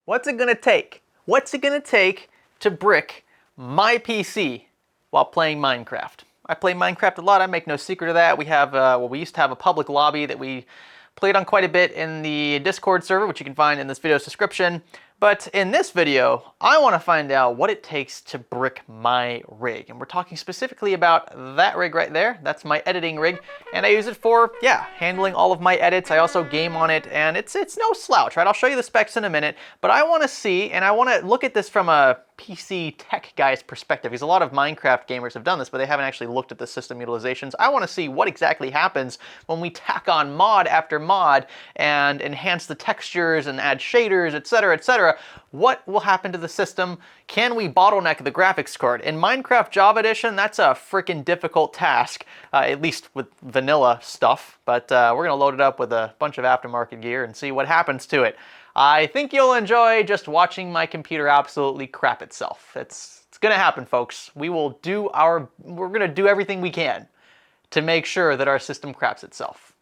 What's it gonna take? What's it gonna take to brick my PC while playing Minecraft? I play Minecraft a lot, I make no secret of that. We have, we used to have a public lobby that we played on quite a bit in the Discord server, which you can find in this video's description. But in this video, I want to find out what it takes to brick my rig. And we're talking specifically about that rig right there. That's my editing rig. And I use it for, handling all of my edits. I also game on it, and it's no slouch, right? I'll show you the specs in a minute. But I want to see, and I want to look at this from a PC tech guy's perspective, because a lot of Minecraft gamers have done this, but they haven't actually looked at the system utilizations. I want to see what exactly happens when we tack on mod after mod and enhance the textures and add shaders, etc., etc. What will happen to the system? Can we bottleneck the graphics card? In Minecraft Java Edition, that's a freaking difficult task, at least with vanilla stuff, but we're gonna load it up with a bunch of aftermarket gear and see what happens to it. I think you'll enjoy just watching my computer absolutely crap itself. It's gonna happen, folks. We're gonna do everything we can to make sure that our system craps itself.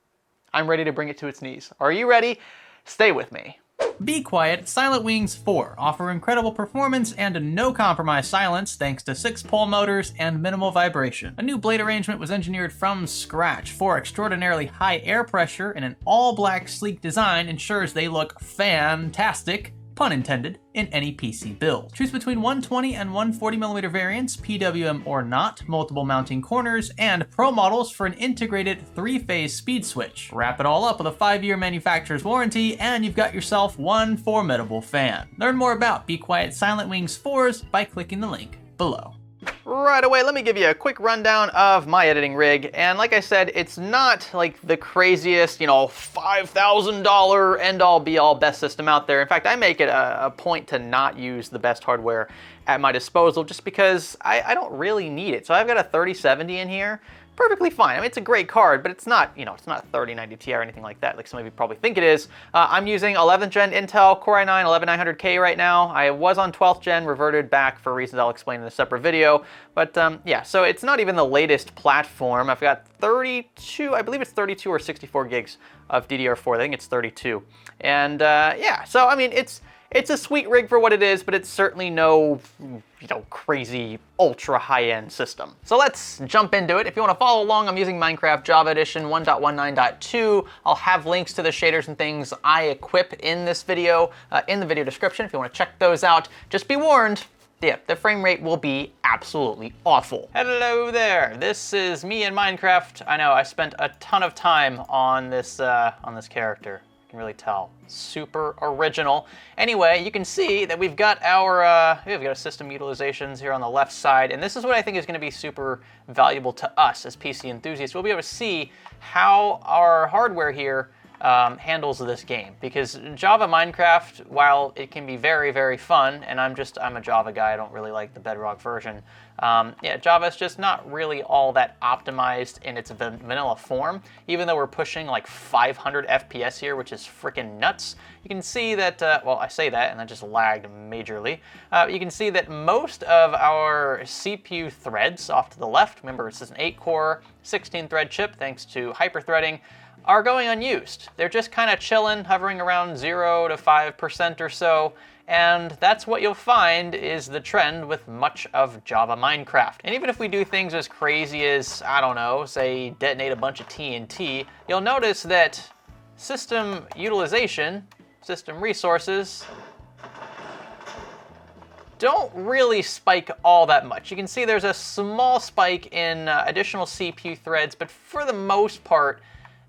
I'm ready to bring it to its knees. Are you ready? Stay with me. Be Quiet Silent Wings 4 offer incredible performance and no compromise silence thanks to 6 pole motors and minimal vibration. A new blade arrangement was engineered from scratch for extraordinarily high air pressure, and an all-black sleek design ensures they look fantastic, pun intended, in any PC build. Choose between 120 and 140mm variants, PWM or not, multiple mounting corners, and Pro models for an integrated 3-phase speed switch. Wrap it all up with a 5-year manufacturer's warranty, and you've got yourself one formidable fan. Learn more about Be Quiet Silent Wings 4s by clicking the link below. Right away, let me give you a quick rundown of my editing rig. And like I said, it's not like the craziest, $5,000 end-all be-all best system out there. In fact, I make it a point to not use the best hardware at my disposal just because I don't really need it. So I've got a 3070 in here. Perfectly fine. I mean, it's a great card, but it's not, it's not a 3090 Ti or anything like that, like some of you probably think it is. I'm using 11th gen Intel Core i9 11900K right now. I was on 12th gen, reverted back for reasons I'll explain in a separate video. But yeah, so it's not even the latest platform. I've got 32, I believe it's 32 or 64 gigs of DDR4. I think it's 32. And yeah, so I mean, it's a sweet rig for what it is, but it's certainly no, crazy ultra high-end system. So let's jump into it. If you want to follow along, I'm using Minecraft Java Edition 1.19.2. I'll have links to the shaders and things I equip in this video in the video description if you want to check those out. Just be warned, yeah, the frame rate will be absolutely awful. Hello there, this is me in Minecraft. I know, I spent a ton of time on this character. Really tell. Super original. Anyway, you can see that we've got our system utilizations here on the left side, and this is what I think is going to be super valuable to us as PC enthusiasts. We'll be able to see how our hardware here handles this game, because Java Minecraft, while it can be very, very fun, and I'm a Java guy, I don't really like the Bedrock version. Yeah, Java is just not really all that optimized in its vanilla form, even though we're pushing like 500 FPS here, which is freaking nuts. You can see that, well, I say that and that just lagged majorly. You can see that most of our CPU threads off to the left, remember this is an 8-core, 16-thread chip thanks to hyperthreading, are going unused. They're just kind of chilling, hovering around 0 to 5% or so, and that's what you'll find is the trend with much of Java Minecraft. And even if we do things as crazy as, I don't know, say detonate a bunch of TNT, you'll notice that system utilization, system resources, don't really spike all that much. You can see there's a small spike in additional CPU threads, but for the most part,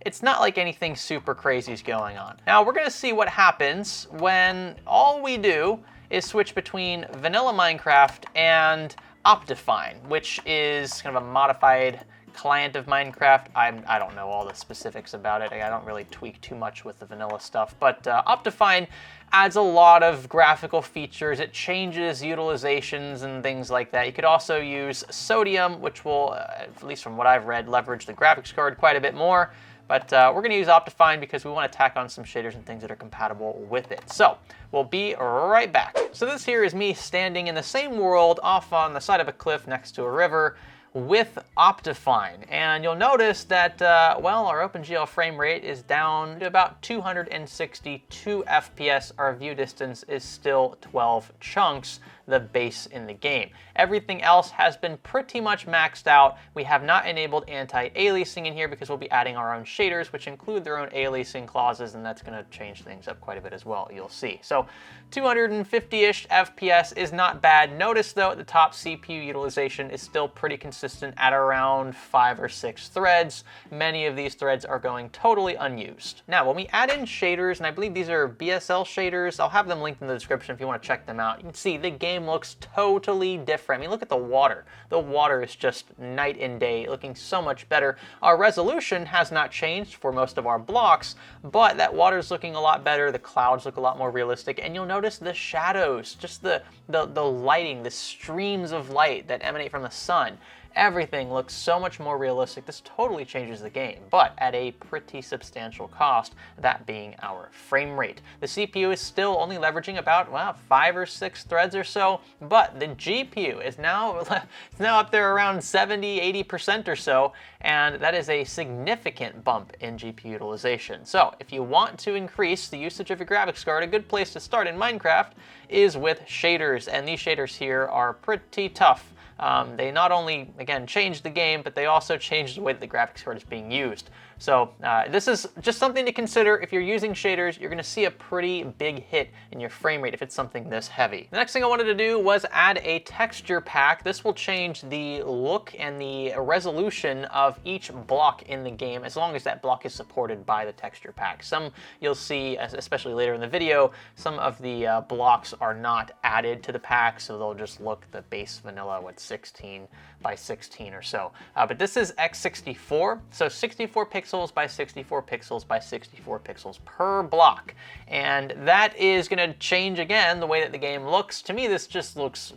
it's not like anything super crazy is going on. Now we're gonna see what happens when all we do is switch between vanilla Minecraft and OptiFine, which is kind of a modified client of Minecraft. I don't know all the specifics about it. I don't really tweak too much with the vanilla stuff, but OptiFine adds a lot of graphical features. It changes utilizations and things like that. You could also use Sodium, which will, at least from what I've read, leverage the graphics card quite a bit more. But we're going to use OptiFine because we want to tack on some shaders and things that are compatible with it. So we'll be right back. So this here is me standing in the same world off on the side of a cliff next to a river with OptiFine. And you'll notice that, well, our OpenGL frame rate is down to about 262 FPS. Our view distance is still 12 chunks, the base in the game. Everything else has been pretty much maxed out. We have not enabled anti-aliasing in here because we'll be adding our own shaders, which include their own aliasing clauses, and that's going to change things up quite a bit as well, you'll see. So 250-ish FPS is not bad. Notice though, at the top, CPU utilization is still pretty consistent at around 5 or 6 threads. Many of these threads are going totally unused. Now, when we add in shaders, and I believe these are BSL shaders, I'll have them linked in the description if you want to check them out. You can see the game looks totally different. I mean, look at the water. The water is just night and day, looking so much better. Our resolution has not changed for most of our blocks, but that water's looking a lot better. The clouds look a lot more realistic, and you'll notice the shadows, just the lighting, the streams of light that emanate from the sun. Everything looks so much more realistic. This totally changes the game, but at a pretty substantial cost, that being our frame rate. The CPU is still only leveraging about, well, 5 or 6 threads or so, but the GPU is now, up there around 70–80% or so, and that is a significant bump in GPU utilization. So if you want to increase the usage of your graphics card, a good place to start in Minecraft is with shaders, and these shaders here are pretty tough. They not only, again, changed the game, but they also changed the way that the graphics card is being used. So this is just something to consider. If you're using shaders, you're going to see a pretty big hit in your frame rate if it's something this heavy. The next thing I wanted to do was add a texture pack. This will change the look and the resolution of each block in the game, as long as that block is supported by the texture pack. Some you'll see, especially later in the video, some of the blocks are not added to the pack, so they'll just look the base vanilla with 16 by 16 or so. But this is x64, so 64 pixels by 64 pixels by 64 pixels per block. And that is going to change again the way that the game looks. To me, this just looks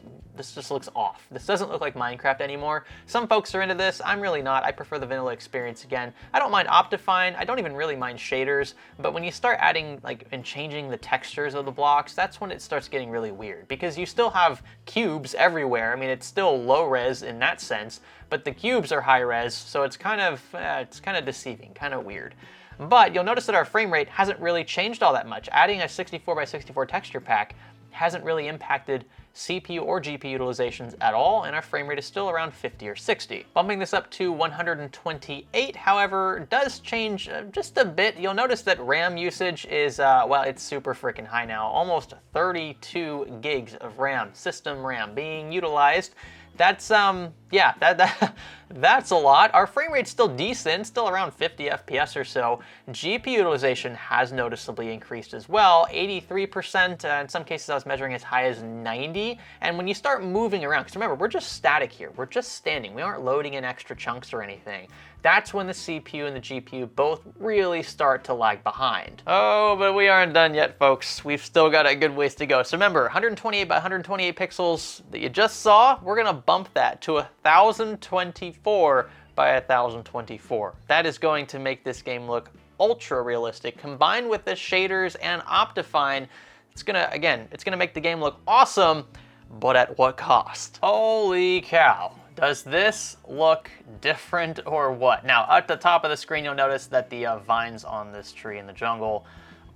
off. This doesn't look like Minecraft anymore. Some folks are into this. I'm really not. I prefer the vanilla experience again. I don't mind OptiFine. I don't even really mind shaders. But when you start adding and changing the textures of the blocks, that's when it starts getting really weird, because you still have cubes everywhere. I mean, it's still low res in that sense, but the cubes are high res, so it's kind of deceiving, kind of weird. But you'll notice that our frame rate hasn't really changed all that much. Adding a 64 by 64 texture pack hasn't really impacted CPU or GPU utilizations at all, and our frame rate is still around 50 or 60. Bumping this up to 128, however, does change just a bit. You'll notice that RAM usage is, well, it's super freaking high now. Almost 32 gigs of RAM, system RAM, being utilized. That's, yeah, that's a lot. Our frame rate's still decent, still around 50 FPS or so. GPU utilization has noticeably increased as well, 83%. In some cases, I was measuring as high as 90. And when you start moving around, because remember, we're just static here. We're just standing. We aren't loading in extra chunks or anything. That's when the CPU and the GPU both really start to lag behind. Oh, but we aren't done yet, folks. We've still got a good ways to go. So remember, 128 by 128 pixels that you just saw, we're gonna bump that to 1024 by 1024. That is going to make this game look ultra realistic. Combined with the shaders and OptiFine, it's gonna make the game look awesome, but at what cost? Holy cow. Does this look different or what? Now, at the top of the screen, you'll notice that the vines on this tree in the jungle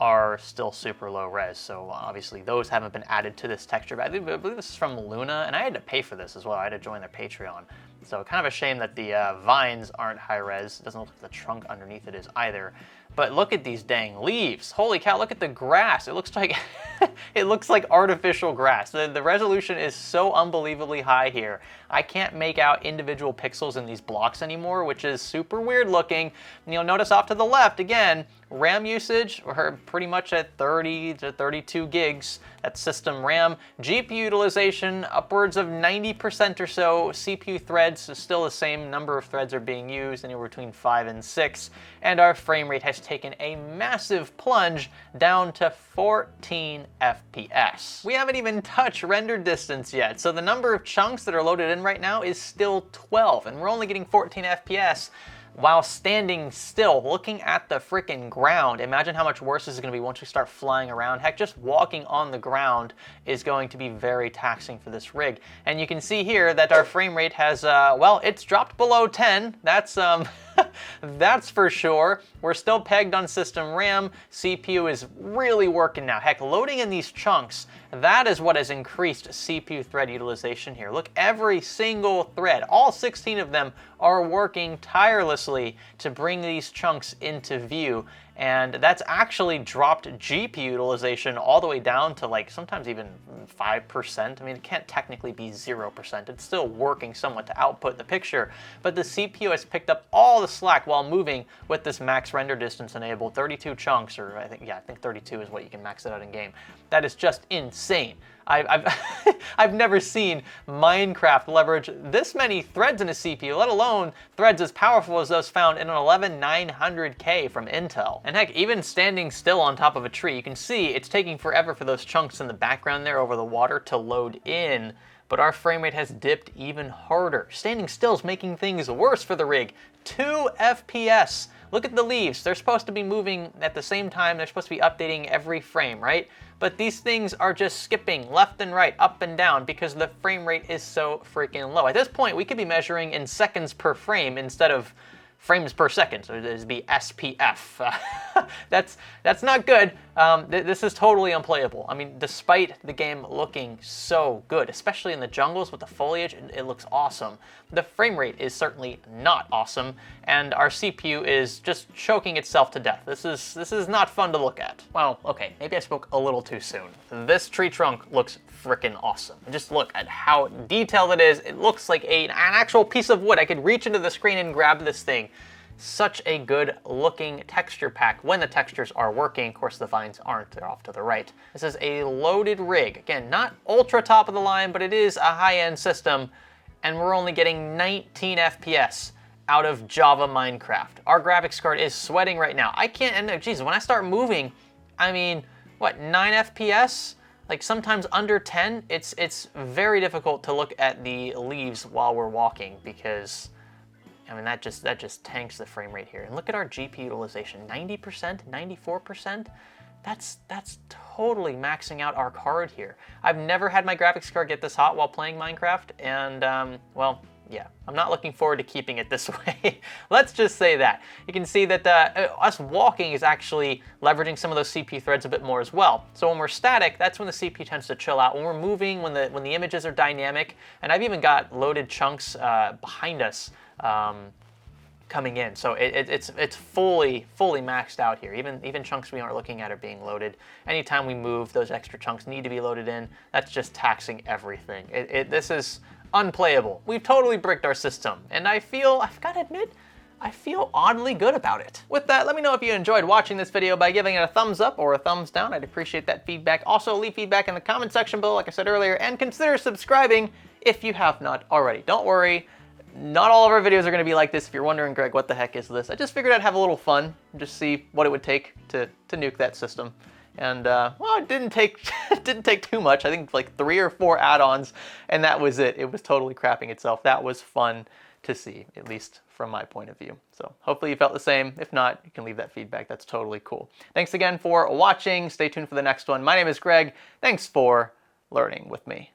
are still super low res, so obviously those haven't been added to this texture. I believe this is from Luna, and I had to pay for this as well. I had to join their Patreon. So kind of a shame that the vines aren't high res. It doesn't look like the trunk underneath it is either. But look at these dang leaves. Holy cow, look at the grass. It looks like it looks like artificial grass. The resolution is so unbelievably high here. I can't make out individual pixels in these blocks anymore, which is super weird looking. And you'll notice off to the left, again, RAM usage, we're pretty much at 30 to 32 gigs. That's system RAM. GPU utilization, upwards of 90% or so. CPU threads, still the same number of threads are being used, anywhere between 5 and 6. And our frame rate has taken a massive plunge down to 14 FPS. We haven't even touched render distance yet, so the number of chunks that are loaded in right now is still 12, and we're only getting 14 FPS. while standing still, looking at the freaking ground. Imagine how much worse this is going to be once we start flying around. Heck, just walking on the ground is going to be very taxing for this rig. And you can see here that our frame rate has, well, it's dropped below 10. That's, that's for sure. We're still pegged on system RAM. CPU is really working now. Heck, loading in these chunks, that is what has increased CPU thread utilization here. Look, every single thread, all 16 of them are working tirelessly to bring these chunks into view. And that's actually dropped GPU utilization all the way down to like sometimes even 5%. I mean, it can't technically be 0%. It's still working somewhat to output the picture, but the CPU has picked up all the slack while moving with this max render distance enabled. 32 chunks, or I think 32 is what you can max it out in game. That is just insane. I've never seen Minecraft leverage this many threads in a CPU, let alone threads as powerful as those found in an 11900K from Intel. And heck, even standing still on top of a tree, you can see it's taking forever for those chunks in the background there over the water to load in. But our frame rate has dipped even harder. Standing still is making things worse for the rig. 2 FPS. Look at the leaves. They're supposed to be moving at the same time. They're supposed to be updating every frame, right? But these things are just skipping left and right, up and down, because the frame rate is so freaking low. At this point, we could be measuring in seconds per frame instead of frames per second, so this would be SPF. That's not good. This is totally unplayable. I mean, despite the game looking so good, especially in the jungles with the foliage, it looks awesome. The frame rate is certainly not awesome, and our CPU is just choking itself to death. This is not fun to look at. Well, okay, maybe I spoke a little too soon. This tree trunk looks freaking awesome. Just look at how detailed it is. It looks like an actual piece of wood. I could reach into the screen and grab this thing. Such a good looking texture pack when the textures are working. Of course, the vines aren't, they're off to the right. This is a loaded rig. Again, not ultra top of the line, but it is a high-end system, and we're only getting 19 FPS out of Java Minecraft. Our graphics card is sweating right now. I can't, and geez, when I start moving, I mean, what, 9 FPS? Like sometimes under 10, it's very difficult to look at the leaves while we're walking, because I mean, that just tanks the frame rate here. And look at our GPU utilization, 90%, 94%. That's totally maxing out our card here. I've never had my graphics card get this hot while playing Minecraft, and well, yeah, I'm not looking forward to keeping it this way. Let's just say that. You can see that us walking is actually leveraging some of those CPU threads a bit more as well. So when we're static, that's when the CPU tends to chill out. When we're moving, when the images are dynamic, and I've even got loaded chunks behind us coming in. So it's fully maxed out here. Even chunks we aren't looking at are being loaded. Anytime we move, those extra chunks need to be loaded in. That's just taxing everything. This is unplayable. We've totally bricked our system, and I've got to admit, I feel oddly good about it. With that, let me know if you enjoyed watching this video by giving it a thumbs up or a thumbs down. I'd appreciate that feedback. Also, leave feedback in the comment section below, like I said earlier, and consider subscribing if you have not already. Don't worry, not all of our videos are going to be like this. If you're wondering, Greg, what the heck is this? I just figured I'd have a little fun, just see what it would take to nuke that system. And well, it didn't take too much. I think like 3 or 4 add-ons, and that was it. It was totally crapping itself. That was fun to see, at least from my point of view. So hopefully you felt the same. If not, you can leave that feedback. That's totally cool. Thanks again for watching. Stay tuned for the next one. My name is Greg. Thanks for learning with me.